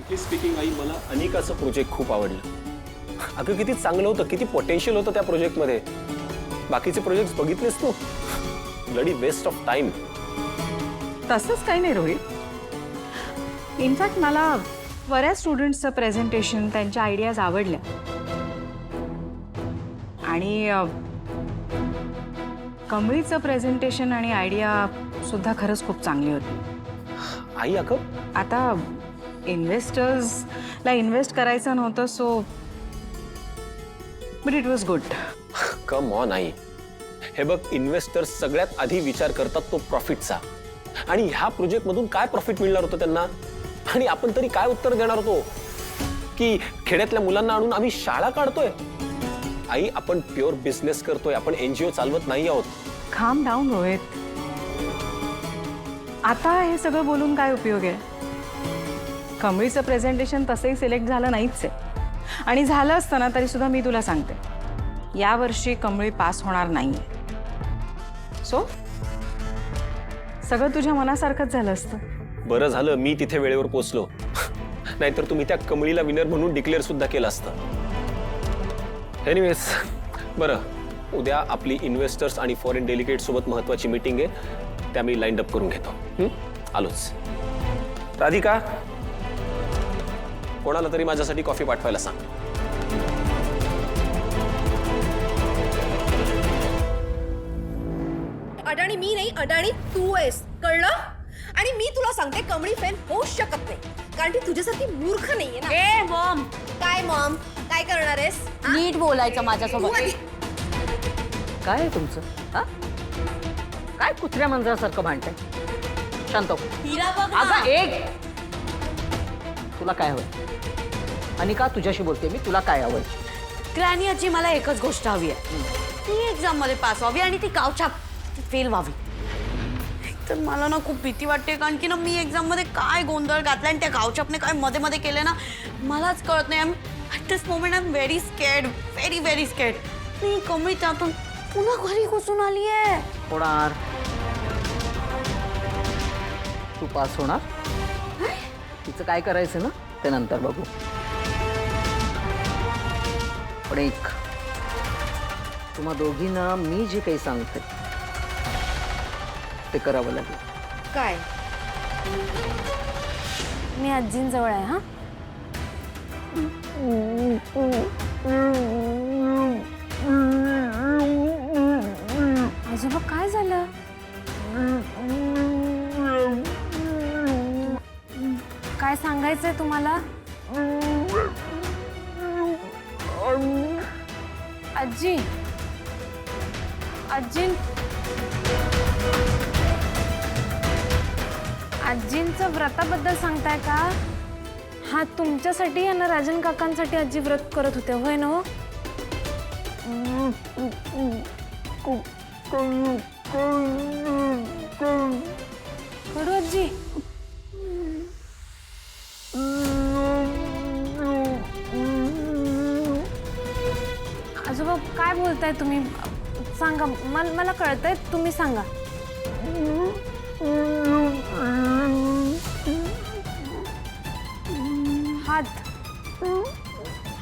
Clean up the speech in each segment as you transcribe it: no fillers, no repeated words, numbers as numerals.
Frankly speaking I, मला अनिकाचं project खूप आवडलं. अगं किती चांगलं होतं, किती पोटेन्शियल होतं त्या प्रोजेक्टमध्ये. बाकीचे प्रोजेक्ट्स बघितलेस तू? Bloody waste of time. तसंच काही नाही रोहित. इनफॅक्ट मला बऱ्याच स्टुडंट्सचं प्रेझेंटेशन, त्यांच्या आयडियाज आवडल्या आणि कमळीचं प्रेझेंटेशन आणि आयडिया सुद्धा खरंच खूप चांगली होती. आई अगं, आता इन्व्हेस्टर्सला इन्व्हेस्ट करायचं नव्हतं so but it was good. Come on I. हे बघ, इन्व्हेस्टर्स सगळ्यात आधी विचार करतात तो प्रॉफिटचा. आणि ह्या प्रोजेक्टमधून काय प्रॉफिट मिळणार होतं त्यांना, आणि आपण तरी काय उत्तर देणार होतो की खेड्यातल्या मुलांना आणून आम्ही शाळा काढतोय. आई, आपण प्युअर बिझनेस करतोय, आपण एनजीओ चालवत नाही आहोत. काम डाऊन रोहित. आता हे सगळं बोलून काय उपयोग आहे? कमळीचं प्रेझेंटेशन तसंही सिलेक्ट झालं नाहीच आहे, आणि झालं असतं ना तरी सुद्धा मी तुला सांगते, यावर्षी कमळी पास होणार नाहीये. सो सगळं तुझ्या मनासारखंच झालं असतं. बरं झालं मी तिथे वेळेवर पोहोचलो, नाहीतर तुम्ही त्या कमळीला विनर म्हणून डिक्लेअर सुद्धा केलं असतं. एनिवेज, बरं, उद्या आपली इन्व्हेस्टर्स आणि फॉरेन डेलिगेट सोबत महत्वाची मीटिंग आहे, त्या मी लाईन अप करून घेतो. आलोच. राधिका, कोणाला तरी माझ्यासाठी कॉफी पाठवायला सांग. अडाणी मी नाही, अडाणी तू आहेस, कळलं? आणि मी तुला सांगते, कमळी फेल होऊच शकत नाही, कारण ती तुझ्यासारखी मूर्ख नाहीये ना. ए मॉम, काय मॉम, काय करणार आहेस? नीट बोलायचं माझ्यासोबत. काय आहे तुमचं? हा, काय कुत्र्या मांजरासारखं भांडताय? शांत हो. हिरा बघ ना. अगं एक, तुला काय हवंय? अनिका, तुझ्याशी बोलते मी. तुला काय हवंय? ग्रॅनी आजी, मला एकच गोष्ट हवी आहे, ती एक्झाम मध्ये पास व्हावी आणि ती गावच्या फेल व्हावी. तर मला ना खूप भीती वाटते, कारण की ना मी एक्झाम मध्ये काय गोंधळ घातला आणि त्या गावच्यापने काय मध्ये मध्ये केले ना मलाच कळत नाही. At this moment I am very scared, very very scared. मी कमी त्यातून पुन्हा घरी घुसून आली आहे. होणार, तू पास होणार. तिचं काय करायचं ना ते नंतर बघू. पण एक, तुम्हा दोघींना मी जे काही सांगते ते करावं लागेल. काय? मी आजींजवळ आहे. हा, आजोबा काय झालं? काय सांगायचंय तुम्हाला? आजी, आजी, आजींचं व्रताबद्दल सांगताय का? हा, तुमच्यासाठी आणि राजन काकांसाठी आजी व्रत करत होते, होय ना? कडू आजी, आजोबा काय बोलताय तुम्ही? सांगा, मला कळतंय, तुम्ही सांगा. हात,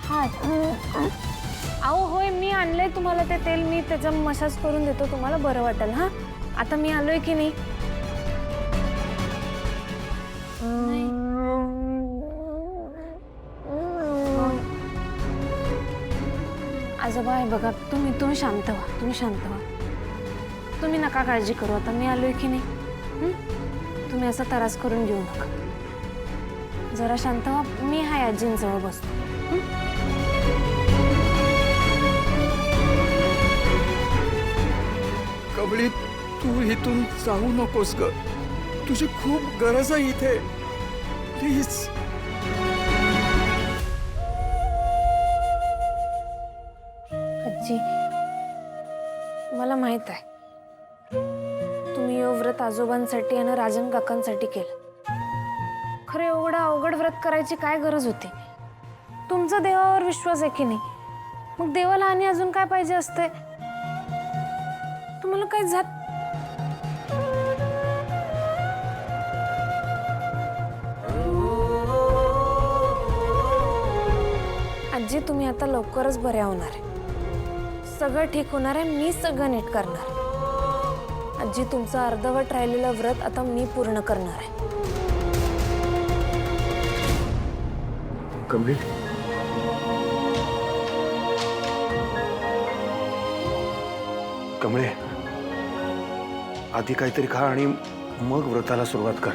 हात. अहो होय, मी आणलंय तुम्हाला ते तेल, मी त्याचा मसाज करून देतो, तुम्हाला बरं वाटेल. हा, आता मी आलोय की नाही? आजोबा हे बघा, तुम्ही शांत व्हा, तुम्ही शांत व्हा. तुम्ही नका काळजी करू, आता मी आलोय की नाही? तुम्ही असा त्रास करून घेऊ नका. जरा शांत व्हा, मी हाय आजींजवळ बसतो. कमळी, तू इथून जाऊ नकोस ग. तुझी खूप गरज आहे इथे. प्लीज. आजी, मला माहित आहे तुम्ही हे व्रत आजोबांसाठी आणि राजन काकांसाठी केलं. खरं एवढं अवघड व्रत करायची काय गरज होती? तुमचा देवावर विश्वास आहे की नाही? मग देवाला आणि अजून काय पाहिजे असते? तुम्हाला काय झालं? आजी तुम्ही आता लवकरच बऱ्या होणार आहे. सगळं ठीक होणार आहे. मी सगळं नीट करणार. आजी तुमचं अर्धवट राहिलेलं व्रत आता मी पूर्ण करणार आहे. कमळी, कमळे, आधी काहीतरी खा आणि मग व्रताला सुरुवात कर.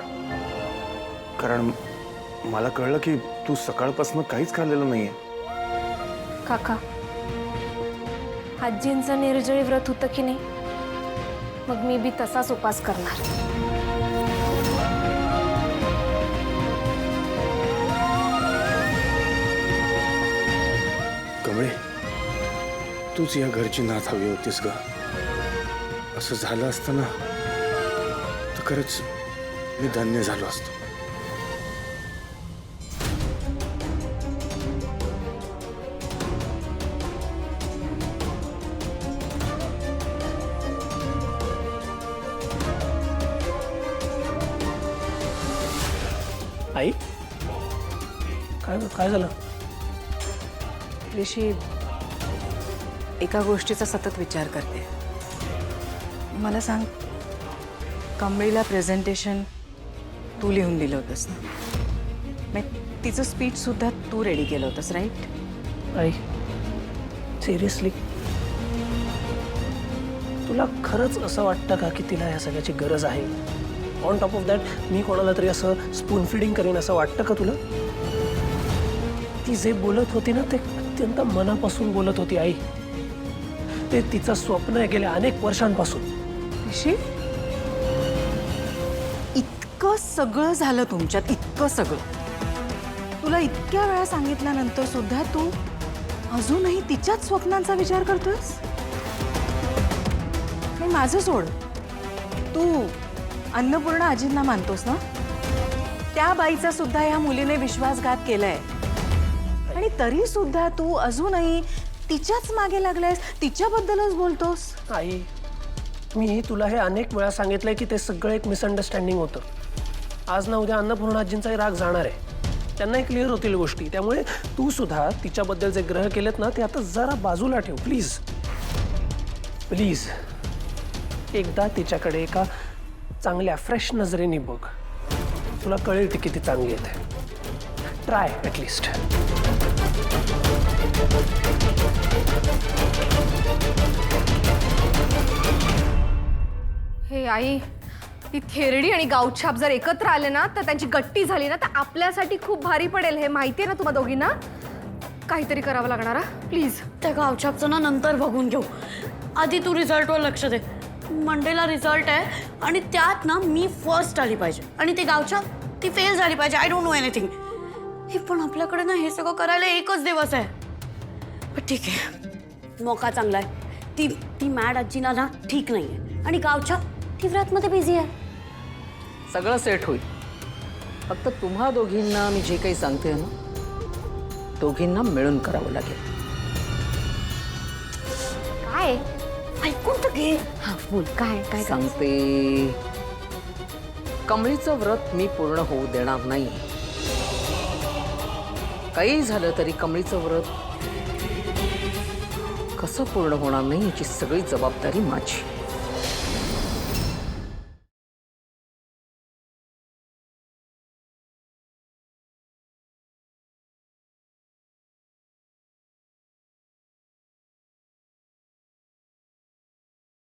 कारण मला कळलं की तू सकाळपासून काहीच खाल्लेलं नाहीये. काका, आजींचं निर्जळी व्रत होतं की नाही, मग मी बी तसाच उपास करणार. कमळे, तूच या घरची नाथ हवी होतीस ग. असं झालं असतं ना तर खरंच मी धन्य झालो असतो. आई, काय झालं? ऋषी, एका गोष्टीचा सतत विचार करते. मला सांग, कमळीला प्रेझेंटेशन तू लिहून दिलं होतंस ना? तिचं स्पीच सुद्धा तू रेडी केलं होतंस, राईट? आई, सिरियसली तुला खरंच असं वाटतं का की तिला ह्या सगळ्याची गरज आहे? ऑन टॉप ऑफ दॅट मी कोणाला तरी असं स्पून फिडिंग करीन असं वाटतं का तुला? ती जे बोलत होती ना ते अत्यंत मनापासून बोलत होती आई. ते तिचं स्वप्न आहे गेल्या अनेक वर्षांपासून. ऋषी, इतकं सगळं झालं तुमच्यात, इतकं सगळं. तुला इतक्या वेळा सांगितल्यानंतर सुद्धा तू अजूनही तिच्याच स्वप्नांचा विचार करतोयस? नाही, माझं सोड. तू अन्नपूर्णा आजींना मानतोस ना? त्या बाईचा सुद्धा ह्या मुलीने विश्वासघात केलाय आणि तरी सुद्धा तू अजूनही तिच्याच मागे लागलायस, तिच्याबद्दलच बोलतोस. आई, मी तुला हे अनेक वेळा सांगितलंय की ते सगळं एक मिसअंडरस्टँडिंग होतं. आज ना उद्या अन्नपूर्णा आजींचाही राग जाणार आहे. त्यांनाही क्लिअर होतील गोष्टी. त्यामुळे तू सुद्धा तिच्याबद्दल जे ग्रह केलेत ना ते आता जरा बाजूला ठेव प्लीज. प्लीज एकदा तिच्याकडे एका चांगल्या फ्रेश नजरेने बघ. तुला कळेल ती किती चांगली आहे. Try at least. हे आई, ती थेरडी आणि गावछाप जर एकत्र आले ना तर त्यांची गट्टी झाली ना तर आपल्यासाठी खूप भारी पडेल. हे माहितीये ना तुम्हा दोघींना? काहीतरी करावं लागणार. प्लीज. त्या गावछापचं ना नंतर बघून घेऊ. आधी तू रिझल्टवर लक्ष दे. मंडेला रिझल्ट आहे आणि त्यात ना मी फर्स्ट आली पाहिजे आणि ती गावछाप ती फेल झाली पाहिजे. I don't know anything. हे पण आपल्याकडे ना हे सगळं करायला एकच दिवस आहे. पण ठीक आहे, मोका चांगला आहे. ती मॅड आजीला ना ठीक नाही आहे आणि गावछाप ती व्रतमध्ये बिझी आहे. सगळं सेट होईल. फक्त तुम्हा दोघींना मी जे काही सांगते ना, दोघींना मिळून करावं लागेल. काय ऐकून तर घे. हा बोल. काय काय सांगते, कमळीचं व्रत मी पूर्ण होऊ देणार नाही. काही झालं तरी कमळीचं व्रत कसं पूर्ण होणार नाही याची सगळी जबाबदारी माझी.